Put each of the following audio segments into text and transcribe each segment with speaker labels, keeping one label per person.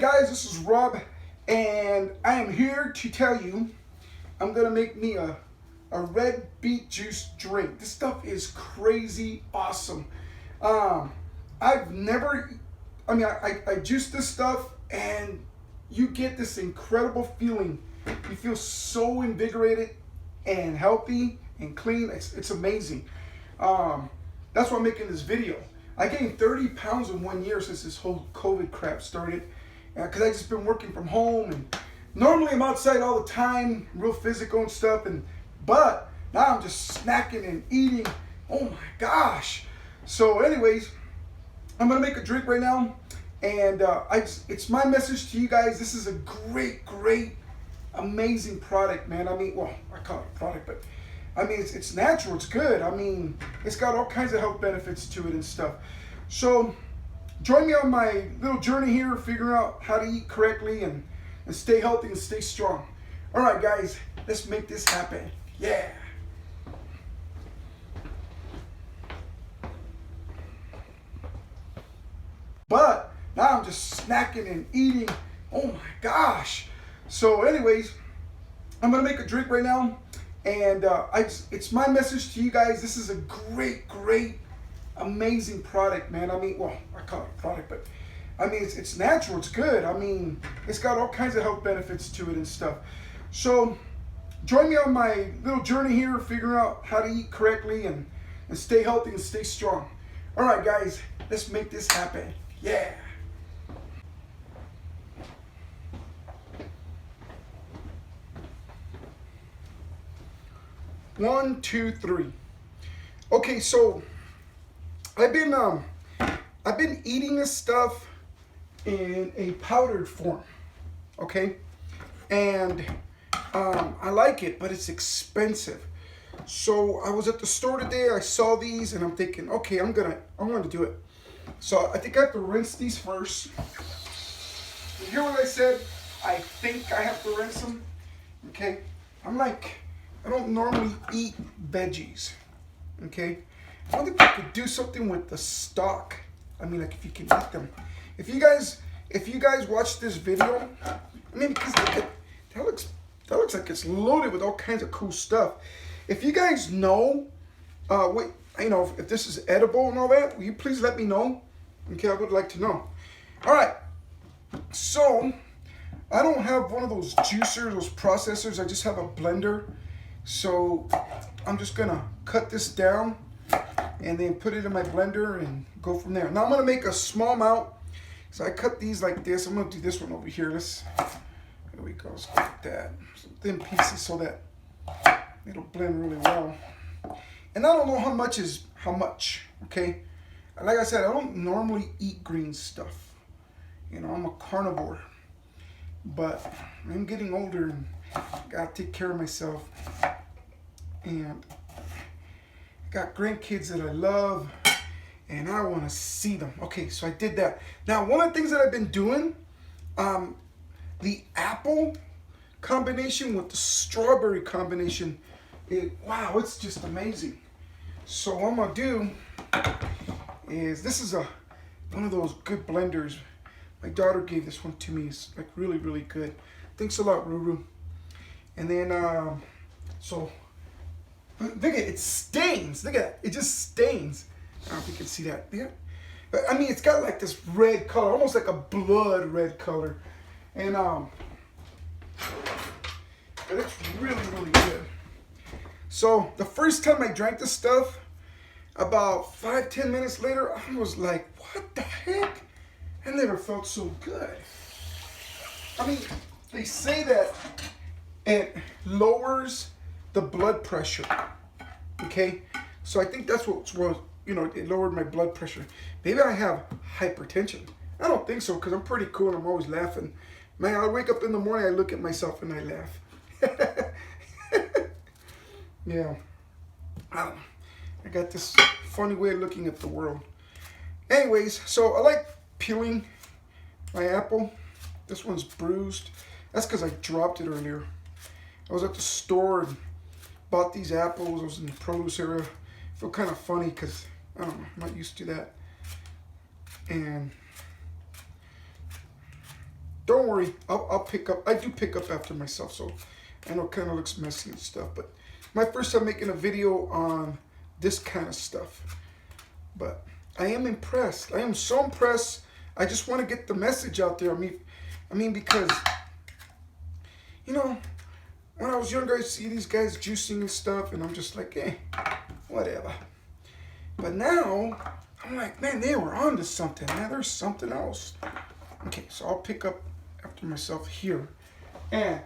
Speaker 1: guys, this is Rob, and I am here to tell you I'm gonna make me a red beet juice drink. This stuff is crazy awesome. I've never, I juice this stuff and you get this incredible feeling. You feel so invigorated and healthy and clean. It's amazing. That's why I'm making this video. I gained 30 pounds in 1 year since this whole COVID crap started. Because I just been working from home, and normally I'm outside all the time, real physical and stuff. But now I'm just snacking and eating. Oh my gosh! So, anyways, I'm gonna make a drink right now, and it's my message to you guys. This is a great, amazing product, man. I mean, well, I call it a product, but I mean it's natural. It's good. I mean, it's got all kinds of health benefits to it and stuff. So join me on my little journey here, figuring out how to eat correctly and stay healthy and stay strong. All right, guys, let's make this happen. Yeah. But now I'm just snacking and eating. Oh my gosh. So anyways, I'm going to make a drink right now. And it's my message to you guys. This is a great, amazing product, man. I mean, well, I call it a product, but I mean, it's natural. It's good. I mean, it's got all kinds of health benefits to it and stuff. So join me on my little journey here, figuring out how to eat correctly and stay healthy and stay strong. All right, guys, let's make this happen. Yeah. One, two, three. Okay, so I've been eating this stuff in a powdered form, okay, and I like it, but it's expensive. So I was at the store today. I saw these, and I'm thinking, okay, I'm gonna do it. So I think I have to rinse these first. You hear what I said? I think I have to rinse them. Okay, I don't normally eat veggies, okay? I don't think I could do something with the stalk. I mean, like if you can eat them. If you guys watch this video, I mean, because that looks like it's loaded with all kinds of cool stuff. If you guys know, if this is edible and all that, will you please let me know? Okay, I would like to know. All right, so I don't have one of those juicers, those processors. I just have a blender. So I'm just gonna cut this down and then put it in my blender and go from there. Now I'm gonna make a small amount. So I cut these like this. I'm gonna do this one over here. There we go. Let's go like that. Some thin pieces so that it'll blend really well. And I don't know how much is how much, okay? Like I said, I don't normally eat green stuff. You know, I'm a carnivore. But I'm getting older and gotta take care of myself. And I got grandkids that I love, and I want to see them. Okay, so I did that. Now, one of the things that I've been doing, the apple combination with the strawberry combination, wow, it's just amazing. So what I'm gonna do is, this is one of those good blenders. My daughter gave this one to me. It's like really good. Thanks a lot, Ruru. And then, so look at it, it stains. Look at that, it just stains. I don't know if you can see that. Yeah, but I mean, it's got like this red color, almost like a blood red color, and but it's really good. So the first time I drank this stuff, about 5-10 minutes later, I was like, what the heck? I never felt so good. I mean, they say that it lowers the blood pressure, okay? So I think that's what's wrong. You know, it lowered my blood pressure. Maybe I have hypertension. I don't think so, because I'm pretty cool and I'm always laughing. Man, I wake up in the morning, I look at myself and I laugh. Yeah. I got this funny way of looking at the world. Anyways, so I like peeling my apple. This one's bruised. That's because I dropped it earlier. I was at the store and bought these apples. I was in the produce area. I feel kind of funny because I don't know, I'm not used to that. And don't worry, I'll pick up. I do pick up after myself, so I know it kind of looks messy and stuff, but my first time making a video on this kind of stuff. But I am impressed. I am so impressed. I just want to get the message out there. I mean, because, you know, when I was younger, I see these guys juicing and stuff, and I'm just like, eh, whatever. But now, I'm like, man, they were onto something. Man, there's something else. Okay, so I'll pick up after myself here. And,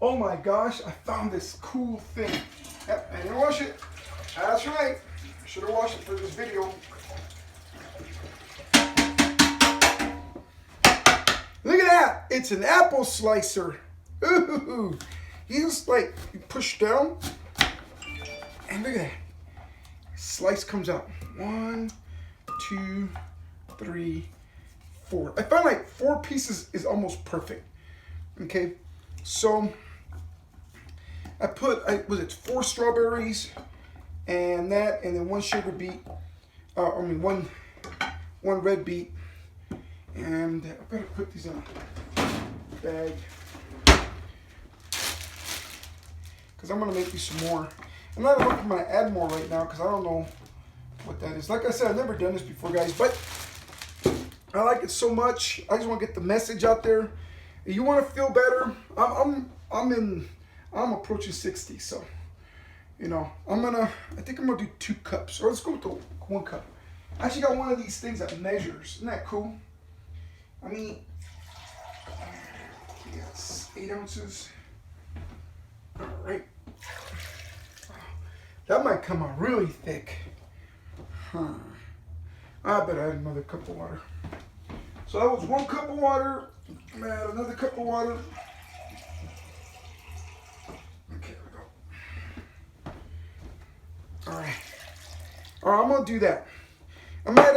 Speaker 1: oh my gosh, I found this cool thing. Yep, I didn't wash it. That's right. I should have washed it for this video. Look at that. It's an apple slicer. Ooh. You just like, you push down. And look at that. Slice comes out. 1, 2, 3, 4. I found like 4 pieces is almost perfect. Okay. So I put, was it 4 strawberries and that, and then 1 sugar beet, one red beet, and I better put these in a bag because I'm gonna make these some more. I'm not looking, I'm gonna add more right now because I don't know what that is. Like I said, I've never done this before, guys, but I like it so much. I just want to get the message out there. If you want to feel better, I'm approaching 60, so you know, I think I'm gonna do 2 cups, or let's go with the 1 cup. I actually got one of these things that measures. Isn't that cool? I mean, yes, 8 ounces. All right. That might come out really thick. Huh. I better add another cup of water. So that was 1 cup of water. I'm gonna add another cup of water. Okay, there we go. All right. All right, I'm gonna do that. I'm gonna add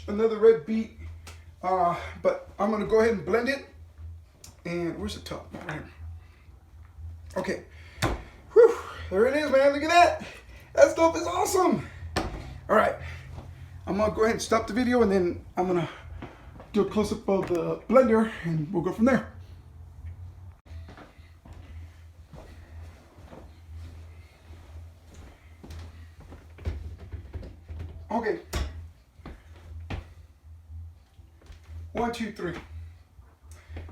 Speaker 1: another red beet, but I'm gonna go ahead and blend it. And where's the top? Right here. Okay. Whew. There it is, man. Look at that. That stuff is awesome. All right. I'm gonna go ahead and stop the video, and then I'm gonna do a close-up of the blender, and we'll go from there. Okay. 1, 2, 3.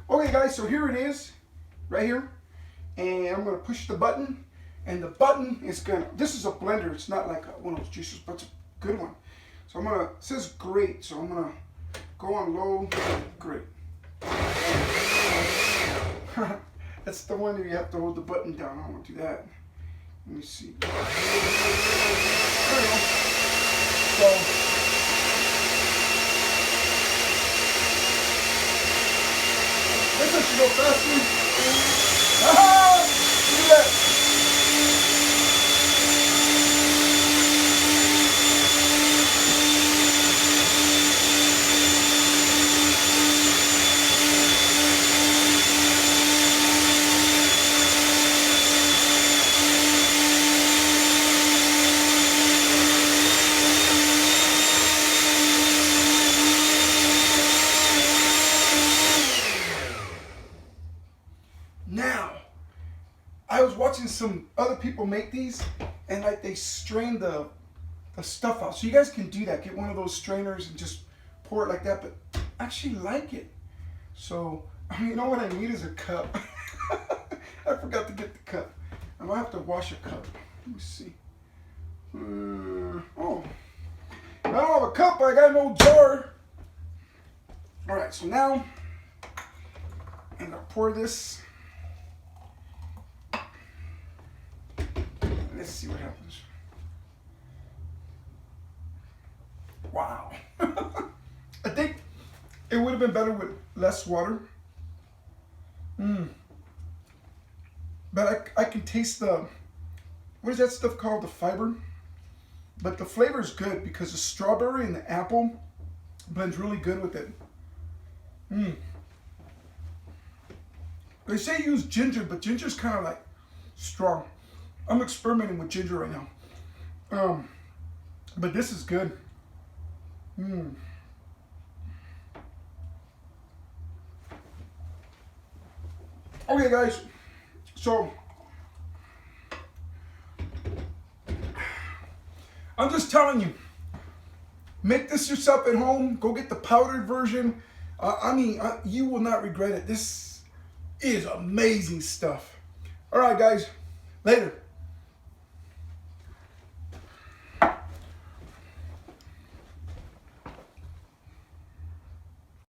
Speaker 1: Okay, guys, so here it is, right here. And I'm gonna push the button, and the button is this is a blender, it's not like one of those juicers, but it's a good one. So it says grrreat, so I'm gonna go on low, grrreat. That's the one where you have to hold the button down. I don't want to do that. Let me see. There we go. So, this one should go faster. Ah! Look at that. Now, I was watching some other people make these, and like they strain the stuff out. So you guys can do that. Get one of those strainers and just pour it like that. But I actually like it. So, I mean, you know what I need is a cup. I forgot to get the cup. I'm gonna have to wash a cup. Let me see. Oh, I don't have a cup. I got an old jar. All right. So now I'm gonna pour this. Let's see what happens. Wow. I think it would have been better with less water. But I can taste what is that stuff called? The fiber. But the flavor is good because the strawberry and the apple blends really good with it. They say use ginger, but ginger's kind of like strong. I'm experimenting with ginger right now. But this is good. Okay, guys. So I'm just telling you, make this yourself at home. Go get the powdered version. You will not regret it. This is amazing stuff. All right, guys. Later.